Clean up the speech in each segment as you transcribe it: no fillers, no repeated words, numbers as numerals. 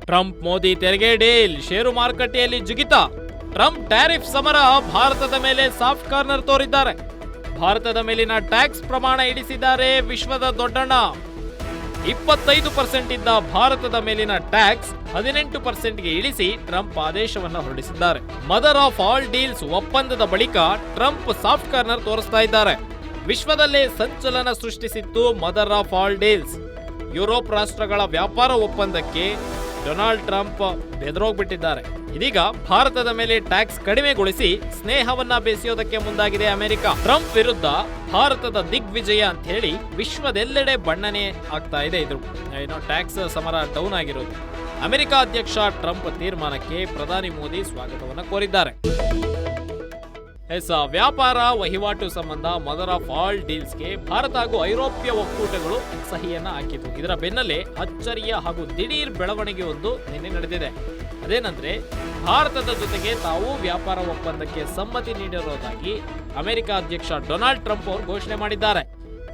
Trump Modi ತೆರಿಗೆ deal, ಷೇರು ಮಾರುಕಟ್ಟೆಯಲ್ಲಿ ಜಿಗಿತ. ಟ್ರಂಪ್ ಟ್ಯಾರಿಫ್ ಸಮರ, ಭಾರತದ ಮೇಲೆ ಸಾಫ್ಟ್ ಕಾರ್ನರ್ ತೋರಿದ್ದಾರೆ. ಭಾರತದ ಮೇಲಿನ ಟ್ಯಾಕ್ಸ್ ಪ್ರಮಾಣ ಇಳಿಸಿದ್ದಾರೆ ವಿಶ್ವದ ದೊಡ್ಡಣ್ಣ. 25% ಇದ್ದ ಭಾರತದ ಮೇಲಿನ ಟ್ಯಾಕ್ಸ್ 18%ಗೆ ಇಳಿಸಿ ಟ್ರಂಪ್ ಆದೇಶವನ್ನು ಹೊರಡಿಸಿದ್ದಾರೆ. ಮದರ್ ಆಫ್ ಆಲ್ ಡೀಲ್ಸ್ ಒಪ್ಪಂದದ ಬಳಿಕ ಟ್ರಂಪ್ ಸಾಫ್ಟ್ ಕಾರ್ನರ್ ತೋರಿಸ್ತಾ ಇದ್ದಾರೆ. ವಿಶ್ವದಲ್ಲೇ ಸಂಚಲನ ಸೃಷ್ಟಿಸಿತ್ತು mother of all deals. Europe ರಾಷ್ಟ್ರಗಳ ವ್ಯಾಪಾರ ಒಪ್ಪಂದಕ್ಕೆ ಡೊನಾಲ್ಡ್ ಟ್ರಂಪ್ ಬೆದರೋಗ್ಬಿಟ್ಟಿದ್ದಾರೆ. ಇದೀಗ ಭಾರತದ ಮೇಲೆ ಟ್ಯಾಕ್ಸ್ ಕಡಿಮೆಗೊಳಿಸಿ ಸ್ನೇಹವನ್ನ ಬೆಸೆಯೋದಕ್ಕೆ ಮುಂದಾಗಿದೆ ಅಮೆರಿಕ. ಟ್ರಂಪ್ ವಿರುದ್ಧ ಭಾರತದ ದಿಗ್ವಿಜಯ ಅಂತ ಹೇಳಿ ವಿಶ್ವದೆಲ್ಲೆಡೆ ಬಣ್ಣನೆ ಆಗ್ತಾ ಇದೆ. ಇದು ಟ್ಯಾಕ್ಸ್ ಸಮರ ಡೌನ್ ಆಗಿರೋದು. ಅಮೆರಿಕ ಅಧ್ಯಕ್ಷ ಟ್ರಂಪ್ ತೀರ್ಮಾನಕ್ಕೆ ಪ್ರಧಾನಿ ಮೋದಿ ಸ್ವಾಗತವನ್ನ ಕೋರಿದ್ದಾರೆ. ವ್ಯಾಪಾರ ವಹಿವಾಟು ಸಂಬಂಧ ಮದರ್ ಆಫ್ ಆಲ್ ಡೀಲ್ಸ್ಗೆ ಭಾರತ ಹಾಗೂ ಐರೋಪ್ಯ ಒಕ್ಕೂಟಗಳು ಸಹಿಯನ್ನ ಹಾಕಿತು. ಇದರ ಬೆನ್ನಲ್ಲೇ ಅಚ್ಚರಿಯ ಹಾಗೂ ದಿಢೀರ್ ಬೆಳವಣಿಗೆ ಒಂದು ನಿನ್ನೆ ನಡೆದಿದೆ. ಅದೇನಂದ್ರೆ ಭಾರತದ ಜೊತೆಗೆ ತಾವು ವ್ಯಾಪಾರ ಒಪ್ಪಂದಕ್ಕೆ ಸಮ್ಮತಿ ನೀಡಿರುವುದಾಗಿ ಅಮೆರಿಕ ಅಧ್ಯಕ್ಷ ಡೊನಾಲ್ಡ್ ಟ್ರಂಪ್ ಅವರು ಘೋಷಣೆ ಮಾಡಿದ್ದಾರೆ.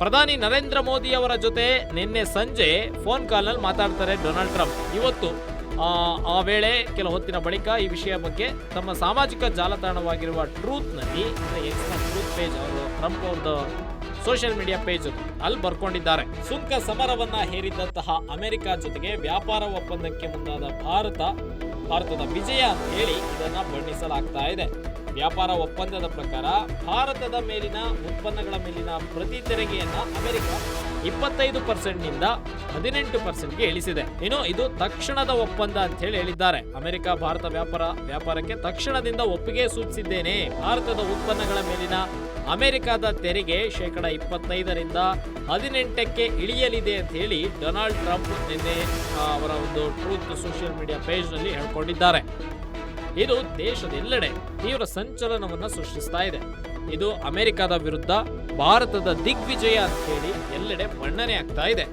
ಪ್ರಧಾನಿ ನರೇಂದ್ರ ಮೋದಿ ಅವರ ಜೊತೆ ನಿನ್ನೆ ಸಂಜೆ ಫೋನ್ ಕಾಲ್ನಲ್ಲಿ ಮಾತಾಡ್ತಾರೆ ಡೊನಾಲ್ಡ್ ಟ್ರಂಪ್. ಇವತ್ತು ಆ ವೇಳೆ ಕೆಲ ಹೊತ್ತಿನ ಬಳಿಕ ಈ ವಿಷಯ ಬಗ್ಗೆ ತಮ್ಮ ಸಾಮಾಜಿಕ ಜಾಲತಾಣವಾಗಿರುವ ಟ್ರೂತ್ನಲ್ಲಿ, ಟ್ರೂತ್ ಪೇಜ್, ಅವರು ಟ್ರಂಪ್ ಅವ್ರದ್ದು ಸೋಷಿಯಲ್ ಮೀಡಿಯಾ ಪೇಜ್ ಅಲ್ಲಿ ಬರ್ಕೊಂಡಿದ್ದಾರೆ. ಸುಂಕ ಸಮರವನ್ನ ಹೇರಿದಂತಹ ಅಮೆರಿಕ ಜೊತೆಗೆ ವ್ಯಾಪಾರ ಒಪ್ಪಂದಕ್ಕೆ ಮುಂದಾದ ಭಾರತದ ವಿಜಯ ಅಂತ ಹೇಳಿ ಇದನ್ನ ಬಣ್ಣಿಸಲಾಗ್ತಾ ಇದೆ. ವ್ಯಾಪಾರ ಒಪ್ಪಂದದ ಪ್ರಕಾರ ಭಾರತದ ಮೇಲಿನ ಉತ್ಪನ್ನಗಳ ಮೇಲಿನ ಪ್ರತಿ ತೆರಿಗೆಯನ್ನ ಅಮೆರಿಕ 25%ನಿಂದ 18%ಗೆ ಇಳಿಸಿದೆ. ಇನ್ನು ಇದು ತಕ್ಷಣದ ಒಪ್ಪಂದ ಅಂತ ಹೇಳಿ ಹೇಳಿದ್ದಾರೆ. ಅಮೆರಿಕ ಭಾರತ ವ್ಯಾಪಾರಕ್ಕೆ ತಕ್ಷಣದಿಂದ ಒಪ್ಪಿಗೆ ಸೂಚಿಸಿದ್ದೇನೆ. ಭಾರತದ ಉತ್ಪನ್ನಗಳ ಮೇಲಿನ ಅಮೆರಿಕದ ತೆರಿಗೆ 25%ರಿಂದ 18%ಕ್ಕೆ ಇಳಿಯಲಿದೆ ಅಂತ ಹೇಳಿ ಡೊನಾಲ್ಡ್ ಟ್ರಂಪ್ ನಿನ್ನೆ ಅವರ ಒಂದು ಟ್ರೂತ್ ಸೋಷಿಯಲ್ ಮೀಡಿಯಾ ಪೇಜ್ ನಲ್ಲಿ ಹೇಳ್ಕೊಂಡಿದ್ದಾರೆ. ಇದು ದೇಶದೆಲ್ಲೆಡೆ ತೀವ್ರ ಸಂಚಲನವನ್ನ ಸೃಷ್ಟಿಸ್ತಾ ಇದೆ. ಇದು ಅಮೆರಿಕದ ವಿರುದ್ಧ ಭಾರತದ ದಿಗ್ವಿಜಯ ಅಂತ ಹೇಳಿ ಎಲ್ಲೆಡೆ ಬಣ್ಣನೆ ಆಗ್ತಾ ಇದೆ.